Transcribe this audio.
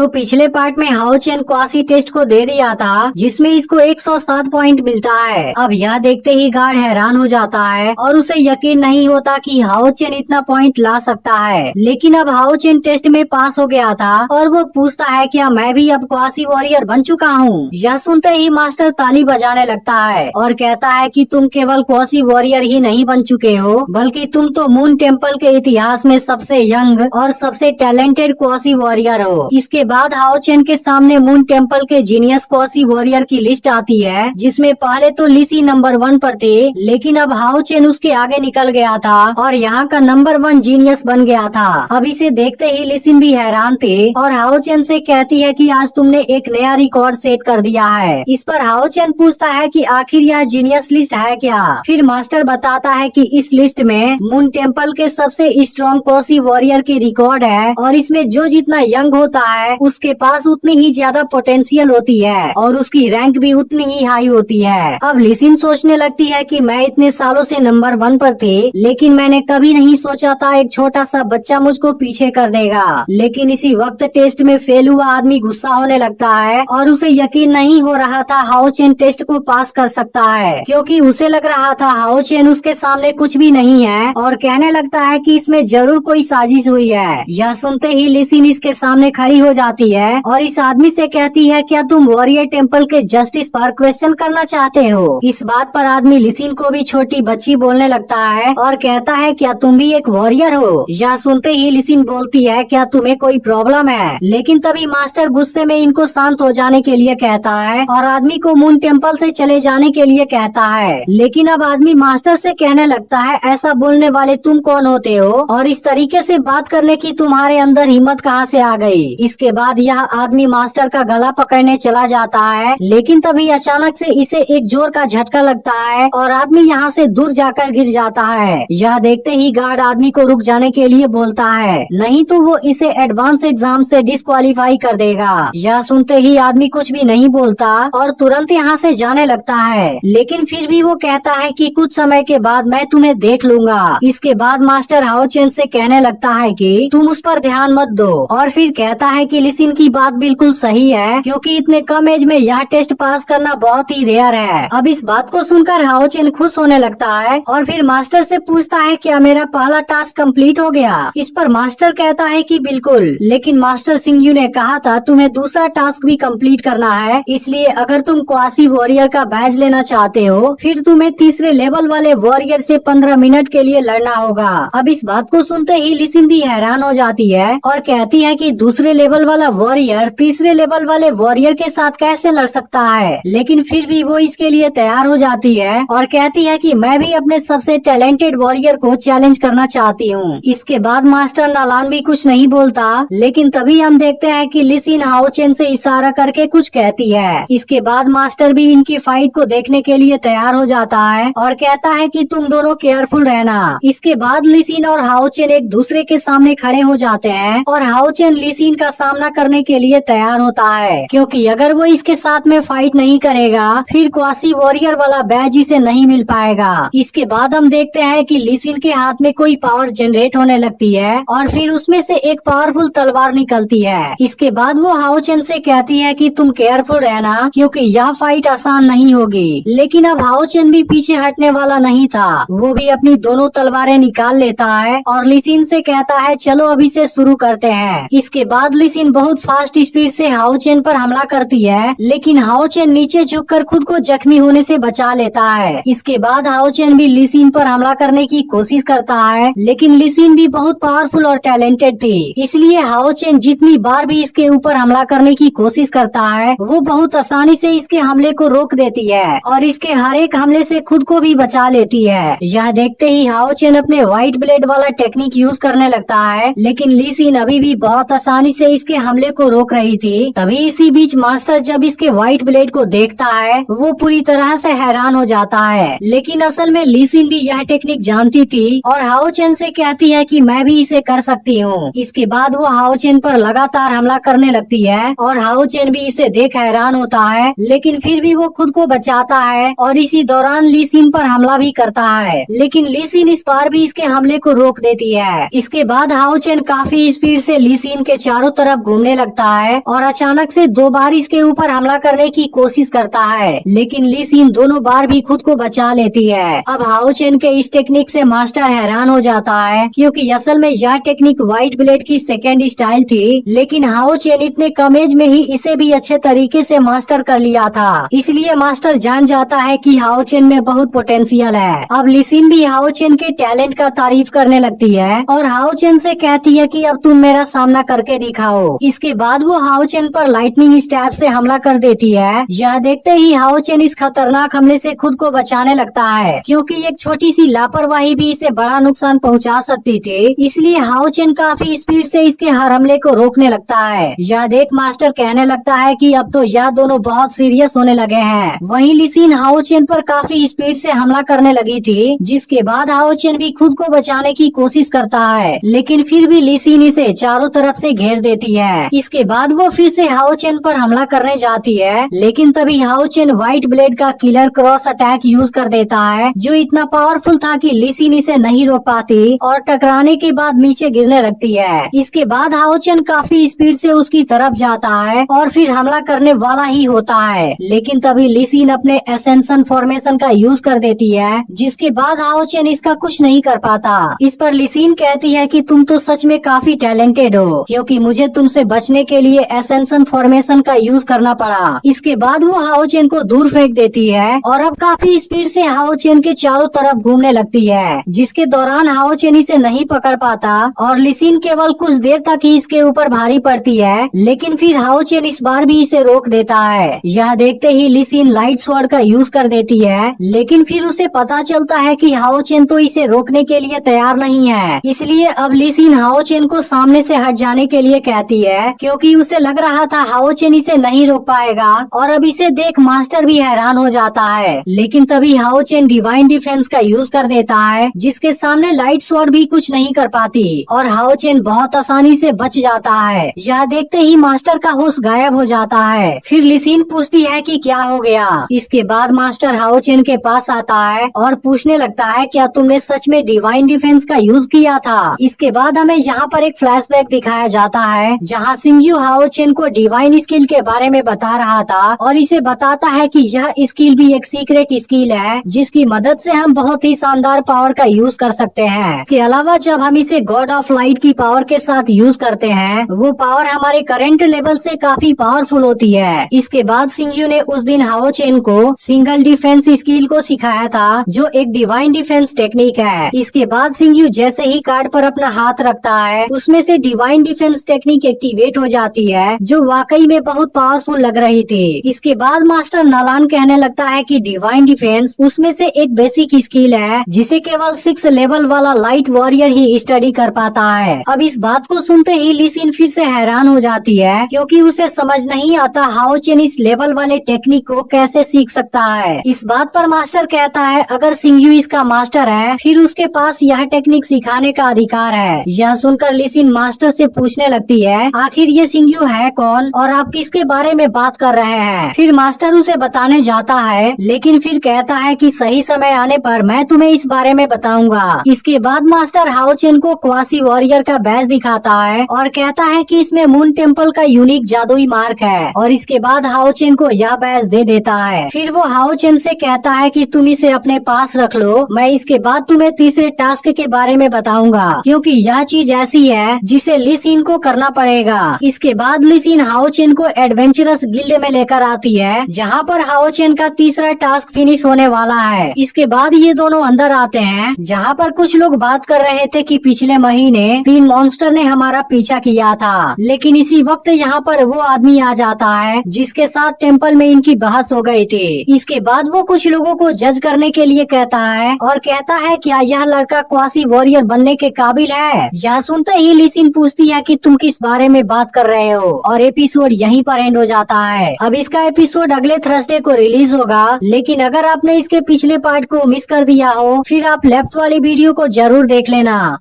तो पिछले पार्ट में हाओ चेन क्वासी टेस्ट को दे दिया था जिसमें इसको 107 पॉइंट मिलता है। अब यह देखते ही गार्ड हैरान हो जाता है और उसे यकीन नहीं होता कि हाओ चेन इतना पॉइंट ला सकता है। लेकिन अब हाओ चेन टेस्ट में पास हो गया था और वो पूछता है क्या मैं भी अब क्वासी वॉरियर बन चुका हूँ। यह सुनते ही मास्टर ताली बजाने लगता है और कहता है कि तुम केवल क्वासी वॉरियर ही नहीं बन चुके हो बल्कि तुम तो मून टेम्पल के इतिहास में सबसे यंग और सबसे टैलेंटेड क्वासी वॉरियर हो। इसके बाद हाओ चेन के सामने मून टेम्पल के जीनियस क्वासी वॉरियर की लिस्ट आती है जिसमें पहले तो लिसी नंबर 1 पर थे, लेकिन अब हाओ चेन उसके आगे निकल गया था और यहाँ का नंबर 1 जीनियस बन गया था। अब इसे देखते ही लिसिन भी हैरान थे और हाओ चेन से कहती है कि आज तुमने एक नया रिकॉर्ड सेट कर दिया है। इस पर हाओ चेन पूछता है कि आखिर यह जीनियस लिस्ट है क्या। फिर मास्टर बताता है कि इस लिस्ट में मून टेम्पल के सबसे स्ट्रॉन्ग क्वासी वॉरियर की रिकॉर्ड है और इसमें जो जितना यंग होता है उसके पास उतनी ही ज्यादा पोटेंशियल होती है और उसकी रैंक भी उतनी ही हाई होती है। अब लिसिन सोचने लगती है कि मैं इतने सालों से नंबर 1 पर थे लेकिन मैंने कभी नहीं सोचा था एक छोटा सा बच्चा मुझको पीछे कर देगा। लेकिन इसी वक्त टेस्ट में फेल हुआ आदमी गुस्सा होने लगता है और उसे यकीन नहीं हो रहा था हाओ चेन टेस्ट को पास कर सकता है क्योंकि उसे लग रहा था हाओ चेन उसके सामने कुछ भी नहीं है और कहने लगता है कि इसमें जरूर कोई साजिश हुई है। यह सुनते ही लिसिन इसके सामने खड़ी हो जाती है और इस आदमी से कहती है क्या तुम वॉरियर टेम्पल के जस्टिस पर क्वेश्चन करना चाहते हो। इस बात पर आदमी लिसिन को भी छोटी बच्ची बोलने लगता है और कहता है क्या तुम भी एक वॉरियर हो। यह सुनते ही लिसिन बोलती है क्या तुम्हें कोई प्रॉब्लम है। लेकिन तभी मास्टर गुस्से में इनको शांत हो जाने के लिए कहता है और आदमी को मून टेम्पल से चले जाने के लिए कहता है। लेकिन अब आदमी मास्टर से कहने लगता है ऐसा बोलने वाले तुम कौन होते हो और इस तरीके से बात करने की तुम्हारे अंदर हिम्मत कहाँ से आ गई। इसके बाद यह आदमी मास्टर का गला पकड़ने चला जाता है लेकिन तभी अचानक से इसे एक जोर का झटका लगता है और आदमी यहाँ से दूर जाकर गिर जाता है। यह देखते ही गार्ड आदमी को रुक जाने के लिए बोलता है नहीं तो वो इसे एडवांस एग्जाम से डिस्क्वालीफाई कर देगा। यह सुनते ही आदमी कुछ भी नहीं बोलता और तुरंत यहाँ से जाने लगता है। लेकिन फिर भी वो कहता है कि कुछ समय के बाद मैं तुम्हें देख लूंगा। इसके बाद मास्टर हाओ चेन से कहने लगता है कि तुम उस पर ध्यान मत दो और फिर कहता है कि लिसिन की बात बिल्कुल सही है क्योंकि इतने कम एज में यह टेस्ट पास करना बहुत ही रेयर है। अब इस बात को सुनकर हाओ चेन खुश होने लगता है और फिर मास्टर से पूछता है क्या मेरा पहला टास्क कंप्लीट हो गया। इस पर मास्टर कहता है कि बिल्कुल, लेकिन मास्टर सिंगयू ने कहा था तुम्हें दूसरा टास्क भी कंप्लीट करना है, इसलिए अगर तुम क्वासी वॉरियर का बैज लेना चाहते हो फिर तुम्हें तीसरे लेवल वाले वॉरियर से 15 मिनट के लिए लड़ना होगा। अब इस बात को सुनते ही लिसिन भी हैरान हो जाती है और कहती है कि दूसरे लेवल वाला वॉरियर तीसरे लेवल वाले वॉरियर के साथ कैसे लड़ सकता है। लेकिन फिर भी वो इसके लिए तैयार हो जाती है और कहती है कि मैं भी अपने सबसे टैलेंटेड वॉरियर को चैलेंज करना चाहती हूँ। इसके बाद मास्टर नालान भी कुछ नहीं बोलता लेकिन तभी हम देखते हैं कि लिसिन हाओ चेन से इशारा करके कुछ कहती है। इसके बाद मास्टर भी इनकी फाइट को देखने के लिए तैयार हो जाता है और कहता है कि तुम दोनों केयरफुल रहना। इसके बाद लिसिन और हाओ चेन एक दूसरे के सामने खड़े हो जाते हैं और हाओ चेन लिसिन का सामना करने के लिए तैयार होता है क्योंकि अगर वो इसके साथ में फाइट नहीं करेगा फिर क्वासी वॉरियर वाला बैज इसे नहीं मिल पाएगा। इसके बाद हम देखते हैं कि लिसिन के हाथ में कोई पावर जनरेट होने लगती है और फिर उसमें से एक पावरफुल तलवार निकलती है। इसके बाद वो हाओ चेन से कहती है कि तुम केयरफुल रहना क्योंकि यह फाइट आसान नहीं होगी। लेकिन अब हाओ चेन भी पीछे हटने वाला नहीं था, वो भी अपनी दोनों तलवारें निकाल लेता है और लिसिन से कहता है चलो अभी से शुरू करते हैं। इसके बाद लिसिन बहुत फास्ट स्पीड से हाओ चेन पर हमला करती है लेकिन हाओ चेन नीचे झुककर खुद को जख्मी होने से बचा लेता है। इसके बाद हाओ चेन भी लिसिन पर हमला करने की कोशिश करता है लेकिन लिसिन भी बहुत पावरफुल और टैलेंटेड थी, इसलिए हाओ चेन जितनी बार भी इसके ऊपर हमला करने की कोशिश करता है वो बहुत आसानी से इसके हमले को रोक देती है और इसके हर एक हमले से खुद को भी बचा लेती है। यह देखते ही हाओ चेन अपने व्हाइट ब्लेड वाला टेक्निक यूज करने लगता है लेकिन लिसिन अभी भी बहुत आसानी से इसके हमले को रोक रही थी। तभी इसी बीच मास्टर जब इसके व्हाइट ब्लेड को देखता है वो पूरी तरह से हैरान हो जाता है। लेकिन असल में लिसिन भी यह टेक्निक जानती थी और हाओ चेन से कहती है कि मैं भी इसे कर सकती हूँ। इसके बाद वो हाओ चेन पर लगातार हमला करने लगती है और हाओ चेन भी इसे देख हैरान होता है लेकिन फिर भी वो खुद को बचाता है और इसी दौरान लिसिन पर हमला भी करता है लेकिन लिसिन इस बार भी इसके हमले को रोक देती है। इसके बाद हाओ चेन काफी स्पीड से लिसिन के चारों तरफ घूमने लगता है और अचानक से 2 बार इसके ऊपर हमला करने की कोशिश करता है, लेकिन ली सिन दोनों बार भी खुद को बचा लेती है। अब हाओ चेन के इस टेक्निक से मास्टर हैरान हो जाता है, क्योंकि असल में यह टेक्निक व्हाइट ब्लेड की सेकेंड स्टाइल थी, लेकिन हाओ चेन इतने कम एज में ही इसे भी अच्छे तरीके से मास्टर कर लिया था। इसलिए मास्टर जान जाता है कि हाओ चेन में बहुत पोटेंशियल है। अब ली सिन भी हाओ चेन के टैलेंट का तारीफ करने लगती है और हाओ चेन से कहती है कि अब तुम मेरा सामना करके दिखाओ। इसके बाद वो हाओ चेन पर लाइटनिंग स्टैब से हमला कर देती है। यह देखते ही हाओ चेन इस खतरनाक हमले से खुद को बचाने लगता है, क्योंकि एक छोटी सी लापरवाही भी इसे बड़ा नुकसान पहुंचा सकती थी। इसलिए हाओ चेन काफी स्पीड से इसके हर हमले को रोकने लगता है। यह देख मास्टर कहने लगता है कि अब तो यह दोनों बहुत सीरियस होने लगे हैं। वहीं ली सिन हाओ चेन पर काफी स्पीड से हमला करने लगी थी, जिसके बाद हाओ चेन भी खुद को बचाने की कोशिश करता है, लेकिन फिर भी ली सिन इसे चारों तरफ से घेर देती है। इसके बाद वो फिर से हाओ चेन पर हमला करने जाती है, लेकिन तभी हाओ चेन व्हाइट ब्लेड का किलर क्रॉस अटैक यूज कर देता है, जो इतना पावरफुल था कि ली सिन इसे नहीं रोक पाती और टकराने के बाद नीचे गिरने लगती है। इसके बाद हाओ चेन काफी स्पीड से उसकी तरफ जाता है और फिर हमला करने वाला ही होता है, लेकिन तभी ली सिन अपने एसेंशन फॉर्मेशन का यूज कर देती है, जिसके बाद हाओ चेन इसका कुछ नहीं कर पाता। इस पर ली सिन कहती है कि तुम तो सच में काफी टैलेंटेड हो, क्योंकि मुझे तुमसे बचने के लिए एसेंशन फॉर्मेशन का यूज करना पड़ा। इसके बाद वो हाओ चेन को दूर फेंक देती है और अब काफी स्पीड से हाओ चेन के चारों तरफ घूमने लगती है, जिसके दौरान हाओ चेन इसे नहीं पकड़ पाता और ली सिन केवल कुछ देर तक ही इसके ऊपर भारी पड़ती है, लेकिन फिर हाओ चेन इस बार भी इसे रोक देता है। यह देखते ही ली सिन लाइट स्वॉर्ड का यूज कर देती है, लेकिन फिर उसे पता चलता है कि हाओ चेन तो इसे रोकने के लिए तैयार नहीं है। इसलिए अब ली सिन हाओ चेन को सामने से हट जाने के लिए कहती है, क्योंकि उसे लग रहा था हाओ चेन इसे नहीं रोक पाएगा। और अब इसे देख मास्टर भी हैरान हो जाता है, लेकिन तभी हाओ चेन डिवाइन डिफेंस का यूज कर देता है, जिसके सामने लाइट स्वॉर्ड भी कुछ नहीं कर पाती और हाओ चेन बहुत आसानी से बच जाता है। यह देखते ही मास्टर का होश गायब हो जाता है। फिर ली सिन पूछती है कि क्या हो गया। इसके बाद मास्टर हाओ चेन के पास आता है और पूछने लगता है, क्या तुमने सच में डिवाइन डिफेंस का यूज किया था। इसके बाद हमें यहाँ पर एक फ्लैशबैक दिखाया जाता है, जहाँ सिंग्यू हाओ चेन को डिवाइन स्किल के बारे में बता रहा था और इसे बताता है कि यह स्किल भी एक सीक्रेट स्किल है, जिसकी मदद से हम बहुत ही शानदार पावर का यूज कर सकते हैं। इसके अलावा जब हम इसे गॉड ऑफ लाइट की पावर के साथ यूज करते हैं, वो पावर हमारे करंट लेवल से काफी पावरफुल होती है। इसके बाद सिंग्यू ने उस दिन हाओ चेन को सिंगल डिफेंस स्किल को सिखाया था, जो एक डिवाइन डिफेंस टेक्निक है। इसके बाद सिंग्यू जैसे ही कार्ड पर अपना हाथ रखता है, उसमें से डिवाइन डिफेंस टेक्निक एक्टिवेट हो जाती है, जो वाकई में बहुत पावरफुल लग रही थी। इसके बाद मास्टर नालान कहने लगता है कि डिवाइन डिफेंस उसमें से एक बेसिक स्किल है, जिसे केवल 6 लेवल वाला लाइट वॉरियर ही स्टडी कर पाता है। अब इस बात को सुनते ही ली सिन फिर से हैरान हो जाती है, क्योंकि उसे समझ नहीं आता हाओ चेन इस लेवल वाले टेक्निक को कैसे सीख सकता है। इस बात पर मास्टर कहता है, अगर सिंग्यू इसका मास्टर है, फिर उसके पास यह टेक्निक सिखाने का अधिकार है। यह सुनकर ली सिन मास्टर से पूछने लगती है, आखिर ये सिंग्यू है कौन और आप किसके बारे में बात कर रहे हैं। फिर मास्टर उसे बताने जाता है, लेकिन फिर कहता है कि सही समय आने पर मैं तुम्हें इस बारे में बताऊंगा। इसके बाद मास्टर हाओ चेन को क्वासी वॉरियर का बैज दिखाता है और कहता है कि इसमें मून टेम्पल का यूनिक जादुई मार्क है, और इसके बाद हाओ चेन को यह बैज दे देता है। फिर वो हाओ चेन से कहता है कि तुम इसे अपने पास रख लो, मैं इसके बाद तुम्हें तीसरे टास्क के बारे में बताऊंगा, क्योंकि यह चीज ऐसी है जिसे ली सिन को करना पड़ेगा। इसके बाद ली सिन हाओ चेन को एडवेंचरस गिल्ड में लेकर आती है, जहाँ पर हाओ चेन का तीसरा टास्क फिनिश होने वाला है। इसके बाद ये दोनों अंदर आते हैं, जहाँ पर कुछ लोग बात कर रहे थे कि पिछले महीने 3 मॉन्स्टर ने हमारा पीछा किया था, लेकिन इसी वक्त यहाँ पर वो आदमी आ जाता है जिसके साथ टेम्पल में इनकी बहस हो गई थी। इसके बाद वो कुछ लोगों को जज करने के लिए कहता है और कहता है, क्या यह लड़का क्वासी वॉरियर बनने के काबिल है। यह सुनते ही ली सिन पूछती है कि तुम किस बारे में बात कर रहे हो, और एपिसोड यहीं पर एंड हो जाता है। अब इसका एपिसोड अगले थर्सडे को रिलीज होगा, लेकिन अगर आपने इसके पिछले पार्ट को मिस कर दिया हो, फिर आप लेफ्ट वाली वीडियो को जरूर देख लेना।